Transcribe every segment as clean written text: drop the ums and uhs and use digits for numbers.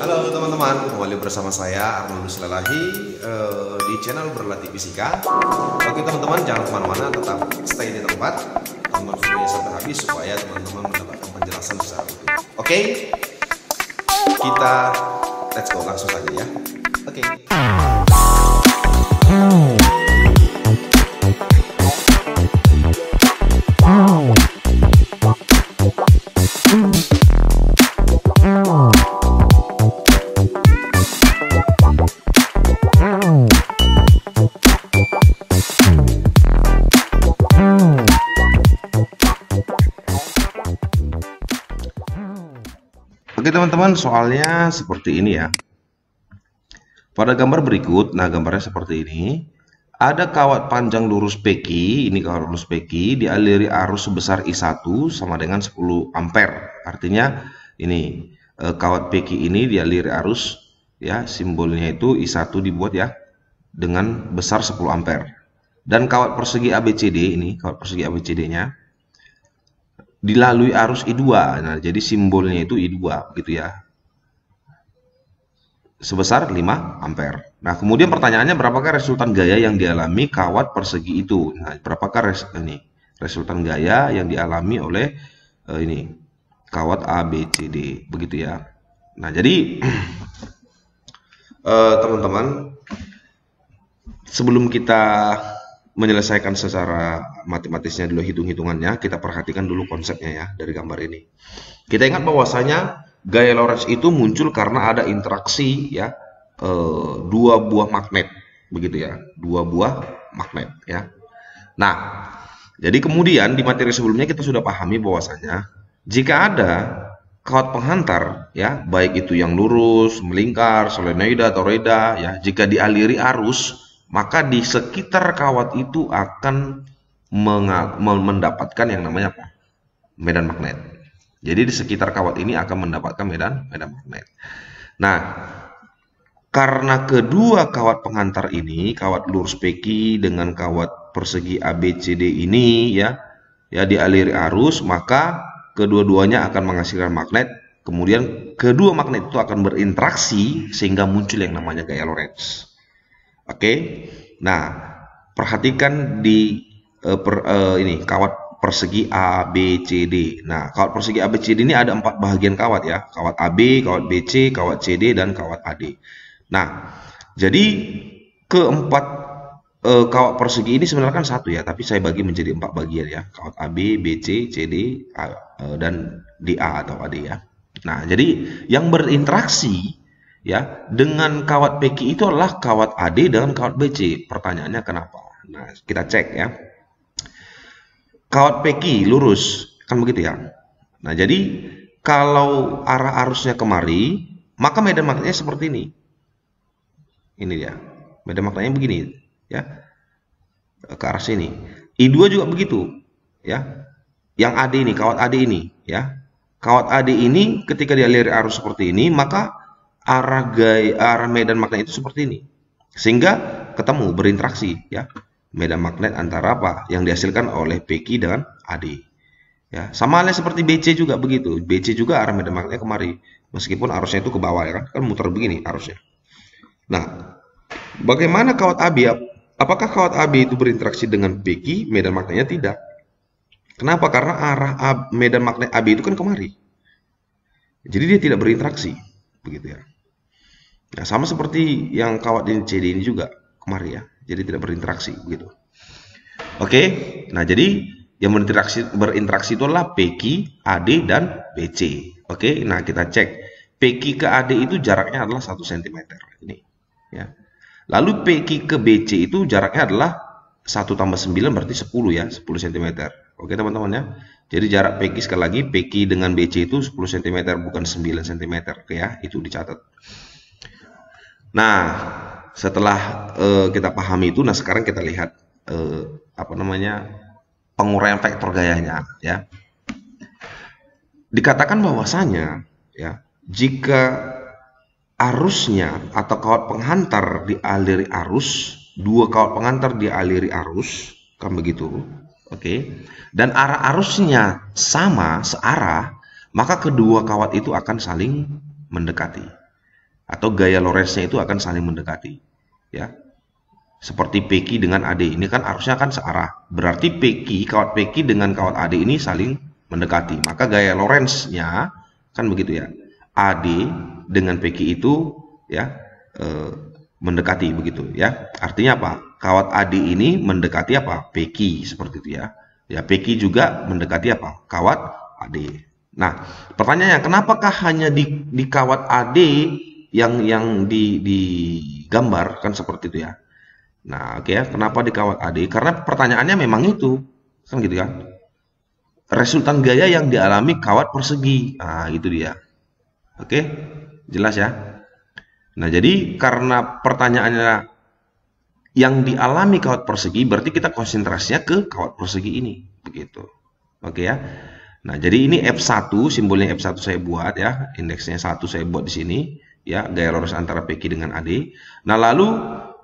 Halo teman-teman, kembali bersama saya Arnold Silalahi di channel Berlatih Fisika. Oke teman-teman, jangan kemana-mana, tetap stay di tempat, tonton videonya sampai habis supaya teman-teman mendapatkan penjelasan secara utuh. Oke, kita let's go langsung saja ya. Oke. Oke teman-teman, soalnya seperti ini ya. Pada gambar berikut, nah gambarnya seperti ini. Ada kawat panjang lurus PQ, ini kawat lurus PQ dialiri arus sebesar I1 sama dengan 10 ampere. Artinya ini kawat PQ ini dialiri arus ya, simbolnya itu I1 dibuat ya dengan besar 10 ampere. Dan kawat persegi ABCD ini, kawat persegi ABCD-nya dilalui arus I2. Nah, jadi simbolnya itu I2 gitu ya. Sebesar 5 ampere. Nah, kemudian pertanyaannya berapakah resultan gaya yang dialami kawat persegi itu? Nah, berapakah resultan gaya yang dialami oleh ini kawat ABCD begitu ya. Nah, jadi teman-teman, sebelum kita menyelesaikan secara matematisnya dulu, hitung-hitungannya, kita perhatikan dulu konsepnya ya dari gambar ini. Kita ingat bahwasanya gaya Lorentz itu muncul karena ada interaksi ya dua buah magnet begitu ya, dua buah magnet ya. Nah, jadi kemudian di materi sebelumnya kita sudah pahami bahwasanya jika ada kawat penghantar ya, baik itu yang lurus, melingkar, solenoida, toroida ya, jika dialiri arus, maka di sekitar kawat itu akan mendapatkan yang namanya apa? Medan magnet. Jadi di sekitar kawat ini akan mendapatkan medan magnet. Nah, karena kedua kawat penghantar ini, kawat lurus PQ dengan kawat persegi ABCD ini ya dialiri arus, maka kedua-duanya akan menghasilkan magnet. Kemudian kedua magnet itu akan berinteraksi sehingga muncul yang namanya gaya Lorentz. Oke, nah perhatikan di ini kawat persegi ABCD. Nah, kawat persegi ABCD ini ada 4 bahagian kawat ya, kawat AB, kawat BC, kawat CD, dan kawat AD. Nah, jadi keempat kawat persegi ini sebenarnya kan satu ya, tapi saya bagi menjadi 4 bagian ya, kawat AB, BC, CD, dan DA atau AD ya. Nah, jadi yang berinteraksi ya dengan kawat PQ itu adalah kawat AD dengan kawat BC. Pertanyaannya kenapa? Nah, kita cek ya. Kawat PQ lurus kan begitu ya. Nah, jadi kalau arah arusnya kemari, maka medan magnetnya seperti ini. Ini dia. Medan magnetnya begini ya. Ke arah sini. I2 juga begitu ya. Yang AD ini, kawat AD ini ya. Kawat AD ini ketika dialiri arus seperti ini, maka arah medan magnet itu seperti ini, sehingga ketemu berinteraksi ya medan magnet antara apa yang dihasilkan oleh PQ dengan AD ya. Sama halnya seperti BC juga begitu, BC juga arah medan magnetnya kemari meskipun arusnya itu ke bawah ya kan muter begini arusnya. Nah, bagaimana kawat AB? Apakah kawat AB itu berinteraksi dengan PQ? Medan magnetnya tidak. Kenapa? Karena arah medan magnet AB itu kan kemari, jadi dia tidak berinteraksi begitu ya. Nah, sama seperti yang kawat CD ini juga kemari ya, jadi tidak berinteraksi begitu. Oke, nah jadi yang berinteraksi itu adalah PQ, AD, dan BC. Oke, nah kita cek PQ ke AD itu jaraknya adalah 1 cm ini ya. Lalu PQ ke BC itu jaraknya adalah 1 tambah 9 berarti 10 ya, 10 cm. Oke teman-teman ya. Jadi jarak PQ sekali lagi, PQ dengan BC itu 10 cm bukan 9 cm. Oke ya, itu dicatat. Nah, setelah kita pahami itu, nah sekarang kita lihat apa namanya penguraian vektor gayanya ya. Dikatakan bahwasanya ya, jika arusnya atau kawat penghantar dialiri arus, dua kawat penghantar dialiri arus kan begitu. Oke. Dan arah arusnya sama, searah, maka kedua kawat itu akan saling mendekati. atau gaya Lorentz-nya itu akan saling mendekati, ya. Seperti PQ dengan AD, ini kan arusnya kan searah. Berarti kawat PQ dengan kawat AD ini saling mendekati. Maka gaya Lorentz-nya kan begitu ya. AD dengan PQ itu ya mendekati begitu ya. Artinya apa? Kawat AD ini mendekati apa? PQ seperti itu ya. Ya, PQ juga mendekati apa? Kawat AD. Nah, pertanyaannya, kenapakah hanya di kawat AD yang digambar kan seperti itu ya? Nah, oke ya, kenapa di kawat AD? Karena pertanyaannya memang itu, kan gitu kan? Resultan gaya yang dialami kawat persegi. Nah, itu dia. Oke, jelas ya? Nah, jadi karena pertanyaannya yang dialami kawat persegi, berarti kita konsentrasinya ke kawat persegi ini, begitu. Oke ya. Nah, jadi ini F1, simbolnya F1 saya buat ya, indeksnya 1 saya buat di sini, ya, gaya Lorentz antara PQ dengan AD. Nah, lalu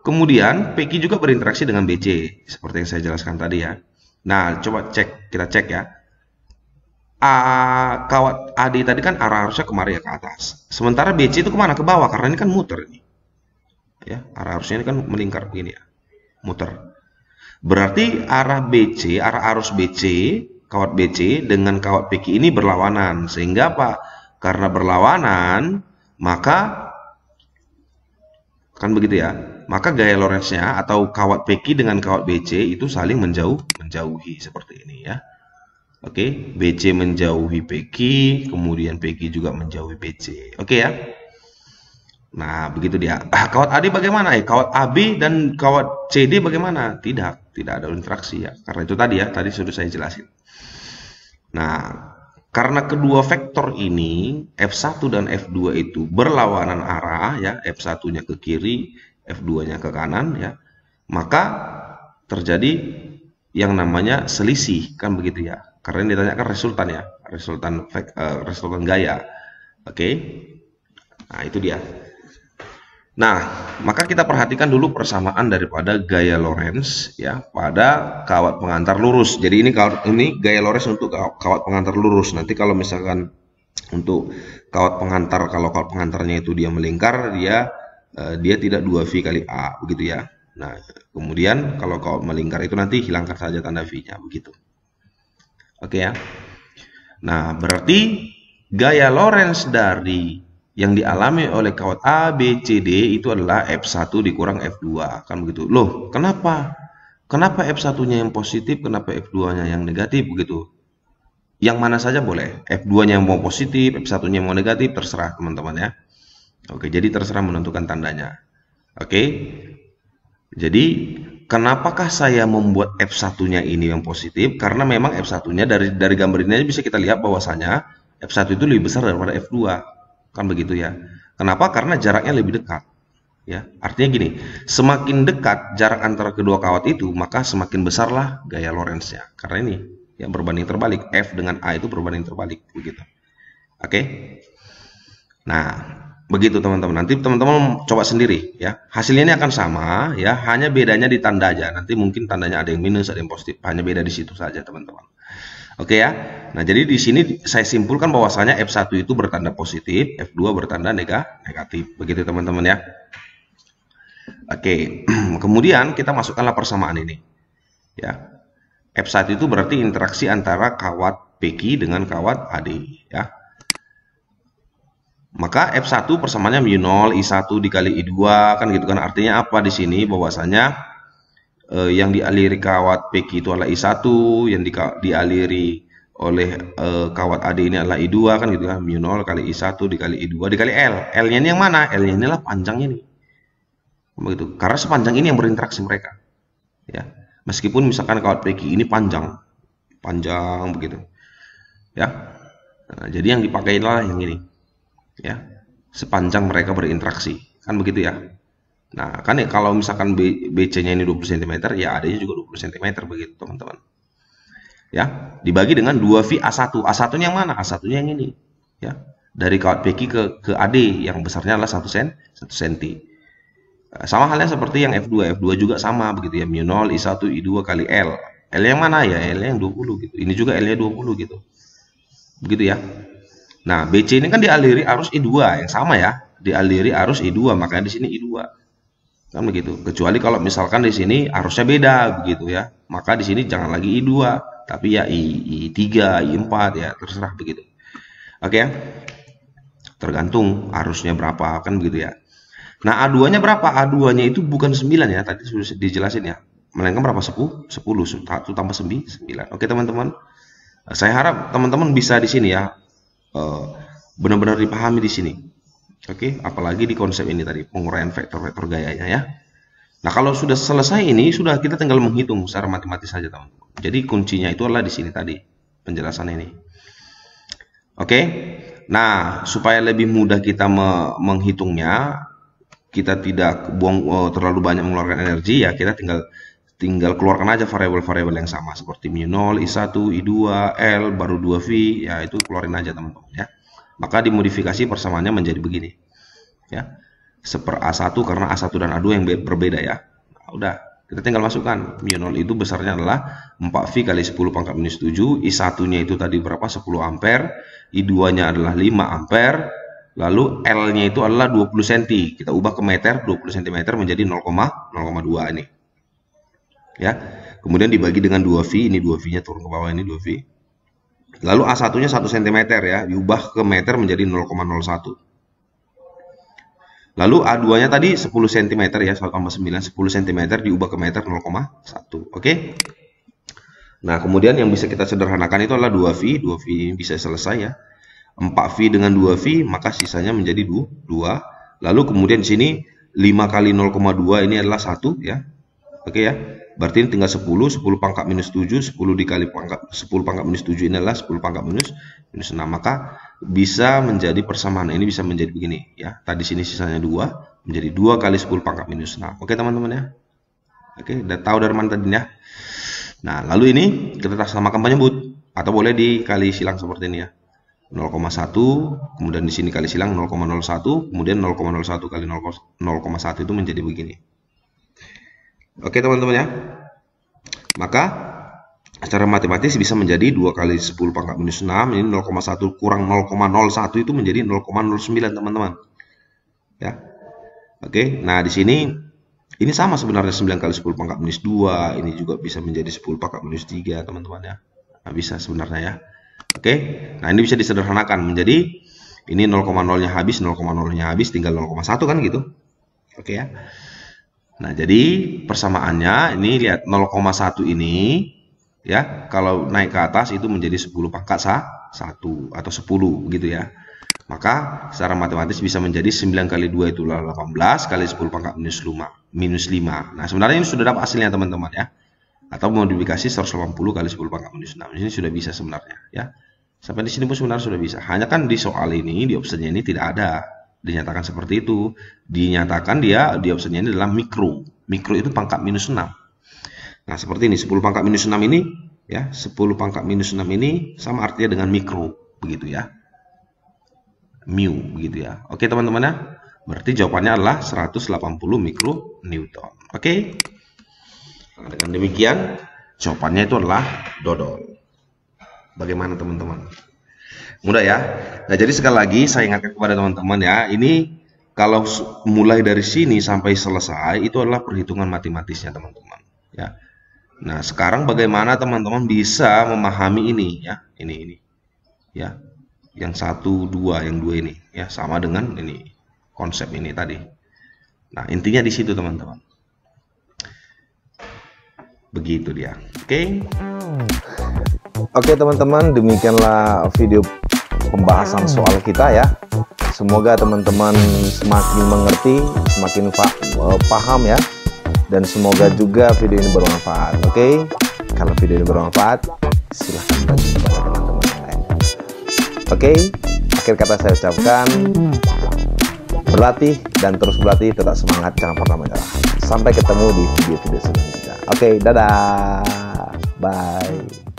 kemudian PQ juga berinteraksi dengan BC, seperti yang saya jelaskan tadi ya. Nah, coba kita cek ya. Kawat AD tadi kan arah arusnya kemari ya, ke atas. Sementara BC itu kemana? Ke bawah, karena ini kan muter ini. Ya, arah arusnya ini kan melingkar begini ya, muter. Berarti arah BC, arah arus BC, kawat BC dengan kawat PQ ini berlawanan. Sehingga apa? Karena berlawanan, maka kan begitu ya. Maka gaya Lorentz-nya atau kawat PQ dengan kawat BC itu saling menjauhi seperti ini ya. Oke, BC menjauhi PQ, kemudian PQ juga menjauhi BC. Oke ya. Nah, begitu dia. Kawat AD bagaimana ya? Kawat AB dan kawat CD bagaimana? Tidak ada interaksi ya. Karena itu tadi ya, tadi sudah saya jelasin. Nah, karena kedua vektor ini F1 dan F2 itu berlawanan arah ya, F1-nya ke kiri, F2-nya ke kanan ya. Maka terjadi yang namanya selisih, kan begitu ya. Karena ini ditanyakan resultan ya, resultan gaya. Oke. Nah, itu dia. Nah, maka kita perhatikan dulu persamaan daripada gaya Lorentz ya pada kawat pengantar lurus. Jadi ini gaya Lorentz untuk kawat pengantar lurus. Nanti kalau misalkan untuk kawat pengantar, kalau kawat pengantarnya itu dia melingkar, dia tidak 2V kali A begitu ya. Nah, kemudian kalau kawat melingkar itu nanti hilangkan saja tanda V-nya begitu. Oke ya. Nah, berarti gaya Lorentz dari yang dialami oleh kawat A, B, C, D itu adalah F1 dikurang F2, kan begitu. Loh, kenapa? Kenapa F1-nya yang positif, kenapa F2-nya yang negatif begitu? Yang mana saja boleh. F2-nya yang mau positif, F1-nya mau negatif, terserah teman-teman ya. Oke, jadi terserah menentukan tandanya. Oke. Jadi, kenapakah saya membuat F1-nya ini yang positif? Karena memang F1-nya dari gambar ini bisa kita lihat bahwasanya F1 itu lebih besar daripada F2. Kan begitu ya. Kenapa? Karena jaraknya lebih dekat. Ya, artinya gini, semakin dekat jarak antara kedua kawat itu, maka semakin besarlah gaya Lorentz-nya. Karena ini yang berbanding terbalik, F dengan A itu berbanding terbalik begitu. Oke. Nah, begitu teman-teman. Nanti teman-teman coba sendiri ya. Hasilnya ini akan sama ya, hanya bedanya di tanda aja. Nanti mungkin tandanya ada yang minus, ada yang positif. Hanya beda di situ saja, teman-teman. Oke ya. Nah, jadi di sini saya simpulkan bahwasanya F1 itu bertanda positif, F2 bertanda negatif. Begitu teman-teman ya. Oke. Kemudian kita masukkanlah persamaan ini. Ya. F1 itu berarti interaksi antara kawat PQ dengan kawat AD ya. Maka F1 persamaannya mu0 I1 dikali I2 kan gitu kan. Artinya apa di sini? Bahwasanya yang dialiri kawat PQ itu adalah I1, yang dialiri oleh kawat AD ini adalah I2 kan gitu kan. mu0 kali I1 dikali I2 dikali L. L-nya ini yang mana? L-nya inilah panjangnya nih. Begitu. Karena sepanjang ini yang berinteraksi mereka. Ya. Meskipun misalkan kawat PQ ini panjang begitu. Ya. Nah, jadi yang dipakailah yang ini. Ya. Sepanjang mereka berinteraksi. Kan begitu ya. Nah, kan ya kalau misalkan BC-nya ini 20 cm, ya AD-nya juga 20 cm begitu, teman-teman. Ya, dibagi dengan 2V A1. A1-nya yang mana? A1-nya yang ini. Ya, dari kawat PQ ke AD yang besarnya adalah 1 cm. Sama halnya seperti yang F2. F2 juga sama begitu ya, mu0 I1 I2 kali L. L yang mana ya? L yang 20 gitu. Ini juga L-nya 20 gitu. Begitu ya. Nah, BC ini kan dialiri arus I2 yang sama ya. dialiri arus I2, makanya di sini I2. Kan begitu. Kecuali kalau misalkan di sini arusnya beda begitu ya. Maka di sini jangan lagi I2, tapi ya I3, I4 ya, terserah begitu. Oke ya. Tergantung arusnya berapa kan begitu ya. Nah, A2-nya berapa? A2-nya itu bukan 9 ya, tadi sudah dijelasin ya. Melainkan berapa? 10, 1 tambah 9. Oke, teman-teman. Saya harap teman-teman bisa di sini ya. Benar-benar dipahami di sini. Oke, apalagi di konsep ini tadi, penguraian vektor-vektor gayanya ya. Nah, kalau sudah selesai ini, sudah kita tinggal menghitung secara matematis saja, teman-teman. Jadi kuncinya itu adalah di sini tadi, penjelasan ini. Oke, nah supaya lebih mudah kita menghitungnya, kita tidak buang terlalu banyak mengeluarkan energi ya, kita tinggal keluarkan aja variabel-variabel yang sama seperti mu0, I1, I2, L, baru 2V, ya itu keluarin aja teman-teman ya. Maka dimodifikasi persamaannya menjadi begini ya, seper A1 karena A1 dan A2 yang berbeda ya. Nah, udah kita tinggal masukkan mu0 itu besarnya adalah 4V kali 10 pangkat minus 7, I1 nya itu tadi berapa, 10 ampere, I2 nya adalah 5 ampere, lalu L nya itu adalah 20 cm, kita ubah ke meter, 20 cm menjadi 0,2 ini ya. Kemudian dibagi dengan 2V, ini 2V nya turun ke bawah, ini 2V. Lalu A1 nya 1 cm ya, diubah ke meter menjadi 0,01. Lalu A2 nya tadi 10 cm ya, 1 tambah 9, 10 cm diubah ke meter 0,1. Oke. Nah, kemudian yang bisa kita sederhanakan itu adalah 2V, 2V ini bisa selesai ya. 4V dengan 2V, maka sisanya menjadi 2. Lalu kemudian di sini 5 kali 0,2 ini adalah 1 ya. Oke ya. Berarti ini tinggal 10 pangkat minus 7, 10 dikali 10 pangkat minus 7 ini adalah 10 pangkat minus 6. Maka bisa menjadi persamaan ini bisa menjadi begini ya. Tadi sini sisanya 2 menjadi 2 kali 10 pangkat minus 6. Oke teman-teman ya. Oke, udah tahu dari mana tadi ya. Nah, lalu ini kita samakan penyebut atau boleh dikali silang seperti ini ya. 0,1, kemudian di sini kali silang 0,01, kemudian 0,01 kali 0,1 itu menjadi begini. Oke teman-teman ya. Maka secara matematis bisa menjadi 2 kali 10 pangkat minus 6, ini 0,1 kurang 0,01 itu menjadi 0,09 teman-teman. Ya. Oke, nah di sini ini sama sebenarnya 9 kali 10 pangkat minus 2, ini juga bisa menjadi 10 pangkat minus 3 teman-teman ya. Nah, bisa sebenarnya ya. Oke, nah ini bisa disederhanakan menjadi ini 0,0-nya habis, 0,0-nya habis, tinggal 0,1 kan gitu. Oke ya. Nah, jadi persamaannya ini lihat 0,1 ini ya, kalau naik ke atas itu menjadi 10 pangkat 1 atau 10 gitu ya. Maka secara matematis bisa menjadi 9 kali 2 itulah 18 kali 10 pangkat minus 5. Nah, sebenarnya ini sudah dapat hasilnya teman-teman ya. Atau modifikasi 180 kali 10 pangkat minus 6. Ini sudah bisa sebenarnya ya. Sampai di sini pun sebenarnya sudah bisa. Hanya kan di soal ini, di opsinya ini tidak ada dinyatakan seperti itu. Dinyatakan dia di opsinya ini adalah mikro. Mikro itu pangkat minus 6. Nah, seperti ini 10 pangkat minus 6 ini ya, 10 pangkat minus 6 ini sama artinya dengan mikro begitu ya. Mu begitu ya. Oke teman-teman ya. Berarti jawabannya adalah 180 mikronewton. Oke. Nah, dengan demikian jawabannya itu adalah dodol. Bagaimana teman-teman? Mudah ya. Nah, jadi sekali lagi saya ingatkan kepada teman-teman ya, ini kalau mulai dari sini sampai selesai itu adalah perhitungan matematisnya teman-teman ya. Nah, sekarang bagaimana teman-teman bisa memahami ini ya, ini ya, yang 1, 2, yang 2 ini ya, sama dengan ini konsep ini tadi. Nah, intinya di situ teman-teman. Begitu dia. Oke teman-teman, demikianlah video pembahasan soal kita ya. Semoga teman-teman semakin mengerti, semakin paham ya. Dan semoga juga video ini bermanfaat. Oke, kalau video ini bermanfaat, silahkan bagi kepada teman-teman yang lain. Oke, akhir kata saya ucapkan, berlatih dan terus berlatih, tetap semangat, jangan pernah menyerah. Sampai ketemu di video-video selanjutnya. Oke, dadah, bye.